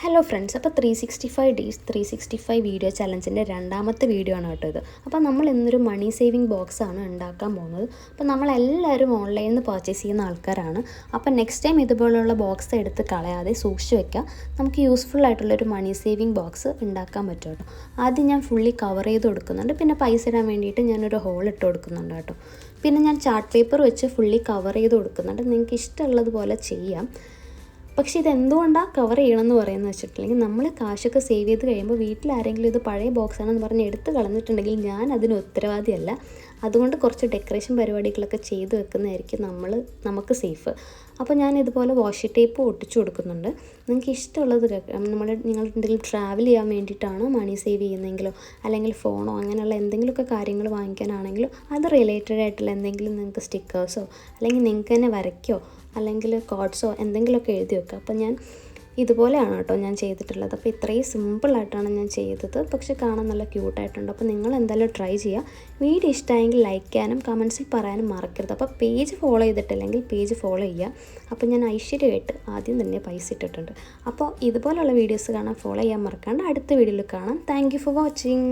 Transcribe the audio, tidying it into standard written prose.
Hello friends, അപ്പോൾ 365 days 365 video ചലഞ്ചിൻ്റെ രണ്ടാമത്തെ video ആണ് കേട്ടോ ഇത്. അപ്പോൾ നമ്മൾ ഇന്നൊരു മണി സേവിങ് ബോക്സാണ് ഉണ്ടാക്കാൻ പോകുന്നത്. അപ്പോൾ നമ്മളെല്ലാവരും ഓൺലൈനിൽ നിന്ന് പർച്ചേസ് ചെയ്യുന്ന ആൾക്കാരാണ്. അപ്പോൾ നെക്സ്റ്റ് ടൈം ഇതുപോലുള്ള ബോക്സ് എടുത്ത് കളയാതെ സൂക്ഷിച്ച് വെക്കുക. നമുക്ക് യൂസ്ഫുൾ ആയിട്ടുള്ളൊരു മണി സേവിങ് ബോക്സ് ഉണ്ടാക്കാൻ പറ്റും കേട്ടോ. ആദ്യം ഞാൻ ഫുള്ളി കവർ ചെയ്ത് കൊടുക്കുന്നുണ്ട്. പിന്നെ പൈസ ഇടാൻ വേണ്ടിയിട്ട് ഞാനൊരു ഹോൾ ഇട്ട് കൊടുക്കുന്നുണ്ട് കേട്ടോ. പിന്നെ ഞാൻ ചാർട്ട് പേപ്പർ വെച്ച് ഫുള്ളി കവർ ചെയ്ത് കൊടുക്കുന്നുണ്ട്. നിങ്ങൾക്ക് ഇഷ്ടമുള്ളതുപോലെ ചെയ്യാം. പക്ഷേ ഇതെന്തുകൊണ്ടാണ് കവർ ചെയ്യണമെന്ന് പറയുന്നത് വെച്ചിട്ടുണ്ടെങ്കിൽ, നമ്മൾ കാശൊക്കെ സേവ് ചെയ്ത് കഴിയുമ്പോൾ വീട്ടിലാരെങ്കിലും ഇത് പഴയ ബോക്സാണെന്ന് പറഞ്ഞ് എടുത്ത് കളഞ്ഞിട്ടുണ്ടെങ്കിൽ ഞാൻ അതിന് ഉത്തരവാദിയല്ല. അതുകൊണ്ട് കുറച്ച് ഡെക്കറേഷൻ പരിപാടികളൊക്കെ ചെയ്ത് വെക്കുന്നതായിരിക്കും നമുക്ക് സേഫ്. അപ്പോൾ ഞാൻ ഇതുപോലെ വാഷി ടേപ്പ് ഒട്ടിച്ചു കൊടുക്കുന്നുണ്ട്. നിങ്ങൾക്ക് ഇഷ്ടമുള്ളത് നിങ്ങൾ എന്തെങ്കിലും ട്രാവൽ ചെയ്യാൻ വേണ്ടിയിട്ടാണോ മണി സേവ് ചെയ്യുന്നതെങ്കിലോ അല്ലെങ്കിൽ ഫോണോ അങ്ങനെയുള്ള എന്തെങ്കിലുമൊക്കെ കാര്യങ്ങൾ വാങ്ങിക്കാനാണെങ്കിലോ അത് റിലേറ്റഡ് ആയിട്ടുള്ള എന്തെങ്കിലും നിങ്ങൾക്ക് സ്റ്റിക്കേഴ്സോ അല്ലെങ്കിൽ നിങ്ങൾക്ക് തന്നെ വരയ്ക്കോ അല്ലെങ്കിൽ കോഡ്സോ എന്തെങ്കിലുമൊക്കെ എഴുതി വെക്കുക. അപ്പോൾ ഞാൻ ഇതുപോലെയാണ് കേട്ടോ ഞാൻ ചെയ്തിട്ടുള്ളത്. അപ്പോൾ ഇത്രയും സിമ്പിളായിട്ടാണ് ഞാൻ ചെയ്തത്. പക്ഷേ കാണാൻ നല്ല ക്യൂട്ടായിട്ടുണ്ട്. അപ്പോൾ നിങ്ങൾ എന്തായാലും ട്രൈ ചെയ്യുക. വീഡിയോ ഇഷ്ടമായെങ്കിൽ ലൈക്ക് ചെയ്യാനും കമൻസിൽ പറയാനും മറക്കരുത്. അപ്പോൾ പേജ് ഫോളോ ചെയ്തിട്ടില്ലെങ്കിൽ പേജ് ഫോളോ ചെയ്യുക. അപ്പോൾ ഞാൻ ഐശ്വര്യമായിട്ട് ആദ്യം തന്നെ പൈസ ഇട്ടിട്ടുണ്ട്. അപ്പോൾ ഇതുപോലുള്ള വീഡിയോസ് കാണാൻ ഫോളോ ചെയ്യാൻ മറക്കാണ്ട് അടുത്ത വീഡിയോയിൽ കാണാം. Thank you for watching.